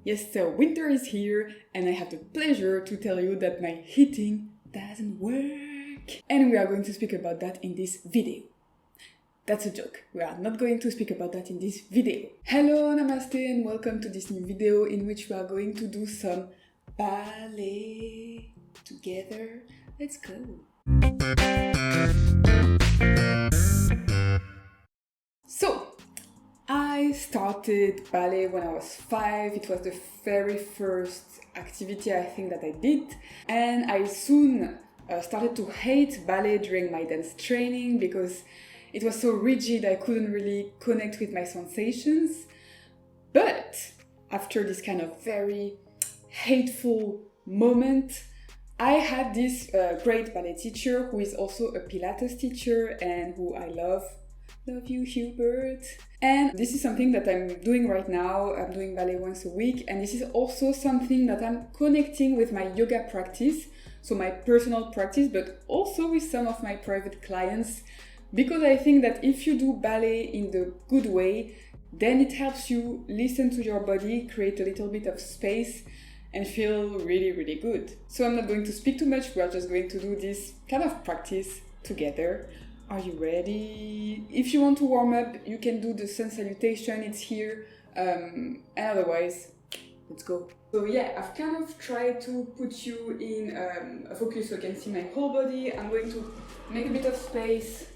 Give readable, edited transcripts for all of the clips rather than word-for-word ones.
Yes, so winter is here and I have the pleasure to tell you that my heating doesn't work. And we are going to speak about that in this video. That's a joke. We are not going to speak about that in this video. Hello, Namaste, and welcome to this new video in which we are going to do some ballet together. Let's go. So, I started ballet when I was 5. It was the very first activity I think that I did. And I soon started to hate ballet during my dance training because it was so rigid, I couldn't really connect with my sensations. But after this kind of very hateful moment, I had this great ballet teacher who is also a Pilates teacher and who I love. Love you, Hubert. And this is something that I'm doing right now. I'm doing ballet once a week, and this is also something that I'm connecting with my yoga practice, so my personal practice, but also with some of my private clients, because I think that if you do ballet in the good way, then it helps you listen to your body, create a little bit of space, and feel really, really good. So I'm not going to speak too much, we are just going to do this kind of practice together. Are you ready? If you want to warm up, you can do the sun salutation, it's here. And otherwise, let's go. So yeah, I've kind of tried to put you in a focus so you can see my whole body. I'm going to make a bit of space.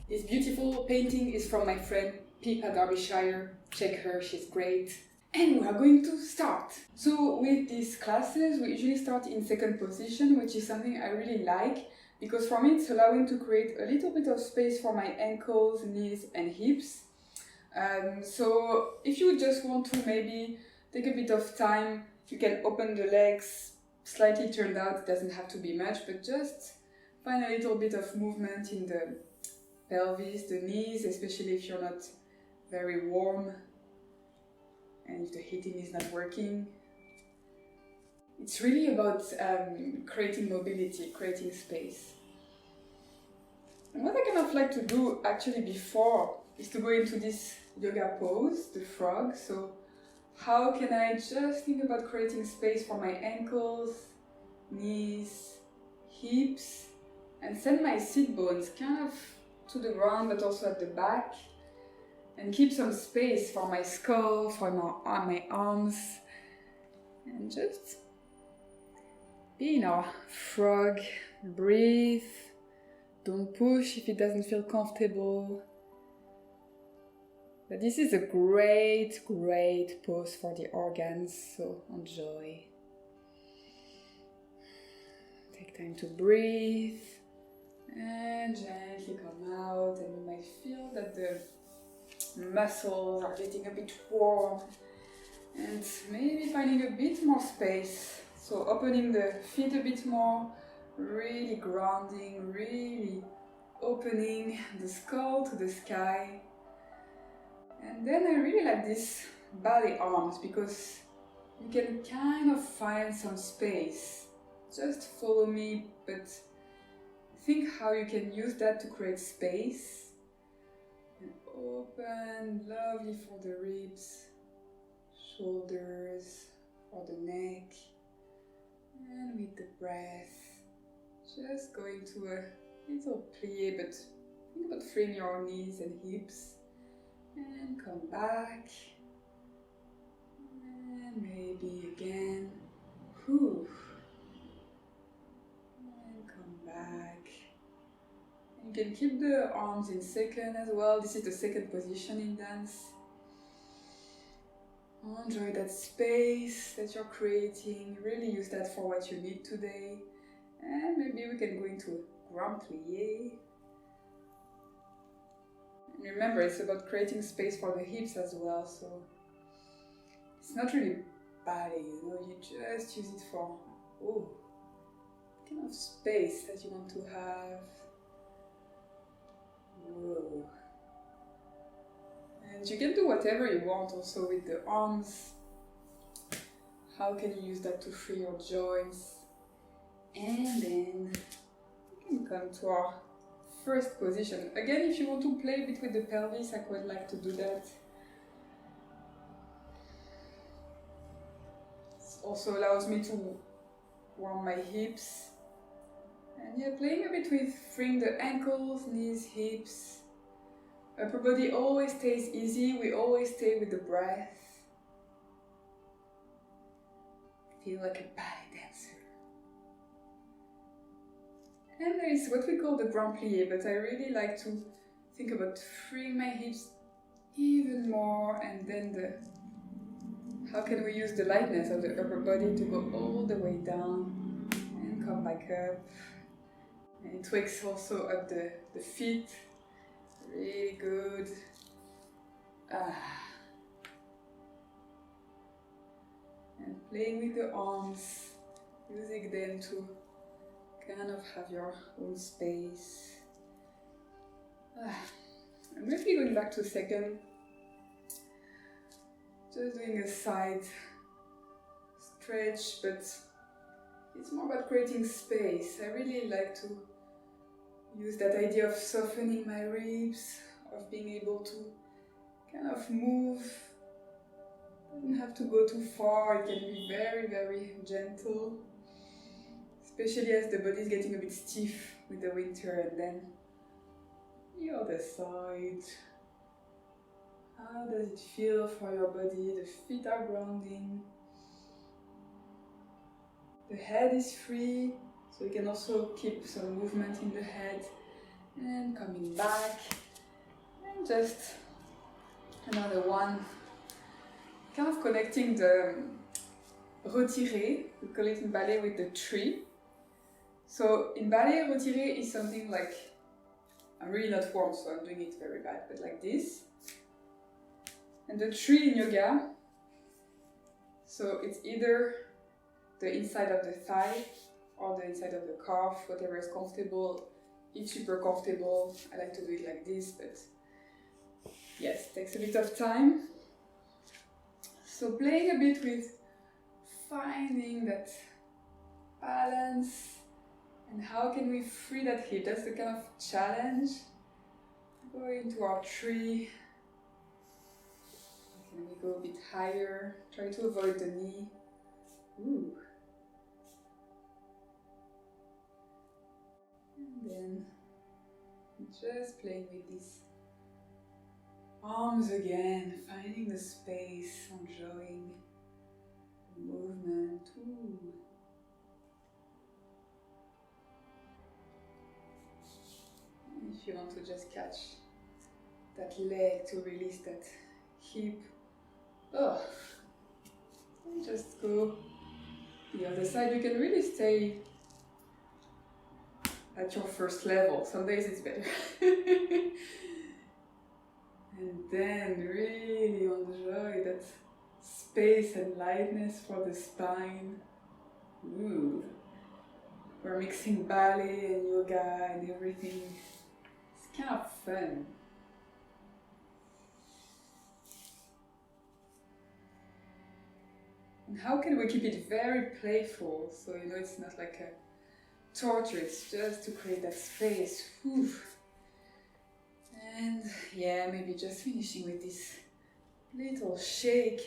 This beautiful painting is from my friend Pippa Derbyshire. Check her, she's great. And we are going to start. So with these classes, we usually start in second position, which is something I really like, because for me it's allowing to create a little bit of space for my ankles, knees and hips. So if you just want to maybe take a bit of time, you can open the legs, slightly turned out, it doesn't have to be much, but just find a little bit of movement in the pelvis, the knees, especially if you're not very warm and if the heating is not working. It's really about creating mobility, creating space. And what I kind of like to do actually before is to go into this yoga pose, the frog. So how can I just think about creating space for my ankles, knees, hips, and send my sit bones kind of to the ground but also at the back, and keep some space for my skull, for my arms, and just be in our frog, breathe, don't push if it doesn't feel comfortable. But this is a great, great pose for the organs, so enjoy. Take time to breathe and gently come out, and you might feel that the muscles are getting a bit warm and maybe finding a bit more space. So opening the feet a bit more, really grounding, really opening the skull to the sky. And then I really like this ballet arms because you can kind of find some space. Just follow me, but think how you can use that to create space. And open, lovely for the ribs, shoulders, for the neck. And with the breath, just going to a little plie, but think about freeing your knees and hips. And come back. And maybe again. Whew. And come back. And you can keep the arms in second as well. This is the second position in dance. Enjoy that space that you're creating, really use that for what you need today. And maybe we can go into grand plie. And remember, it's about creating space for the hips as well, so it's not really ballet, you just use it for kind of space that you want to have. Whoa. And you can do whatever you want also with the arms. How can you use that to free your joints? And then we can come to our first position. Again, if you want to play a bit with the pelvis, I quite like to do that. also allows me to warm my hips. And yeah, playing a bit with freeing the ankles, knees, hips. Upper body always stays easy, we always stay with the breath. Feel like a ballet dancer. And there is what we call the grand plié, but I really like to think about freeing my hips even more, and then how can we use the lightness of the upper body to go all the way down and come back up. And it wakes also up the feet, really good. And playing with the arms, using them to kind of have your own space. I'm really going back to second. Just doing a side stretch, but it's more about creating space. I really like to use that idea of softening my ribs, of being able to kind of move. Doesn't have to go too far, it can be very, very gentle. Especially as the body is getting a bit stiff with the winter, and then the other side. How does it feel for your body? The feet are grounding. The head is free, so you can also keep some movement in the head. And coming back. And just another one. Kind of connecting the retiré, we call it in ballet, with the tree. So in ballet, retiré is something like, I'm really not warm, so I'm doing it very bad, but like this. And the tree in yoga, so it's either the inside of the thigh or the inside of the calf, whatever is comfortable. It's super comfortable. I like to do it like this, but yes, takes a bit of time. So playing a bit with finding that balance and how can we free that hip. That's the kind of challenge. Go into our tree. Can we go a bit higher? Try to avoid the knee. Ooh. And then just playing with these arms again, finding the space, enjoying the movement. Ooh. And if you want to just catch that leg to release that hip, oh, and just go the other side. You can really stay at your first level. Some days it's better. And then really enjoy that space and lightness for the spine. Ooh. We're mixing ballet and yoga and everything. It's kind of fun. And how can we keep it very playful? So, you know, it's not like a torture, it's just to create that space. Whew. And yeah, maybe just finishing with this little shake.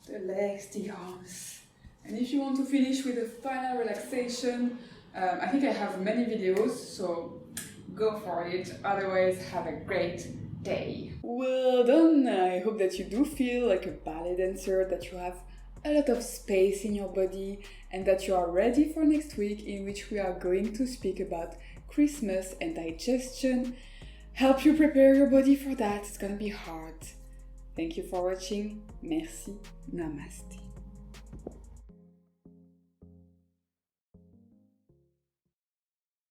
The legs, the arms. And if you want to finish with a final relaxation, I think I have many videos, so go for it. Otherwise, have a great day. Well done! I hope that you do feel like a ballet dancer, that you have a lot of space in your body, and that you are ready for next week, in which we are going to speak about Christmas and digestion. Help you prepare your body for that. It's gonna be hard. Thank you for watching. Merci. Namaste.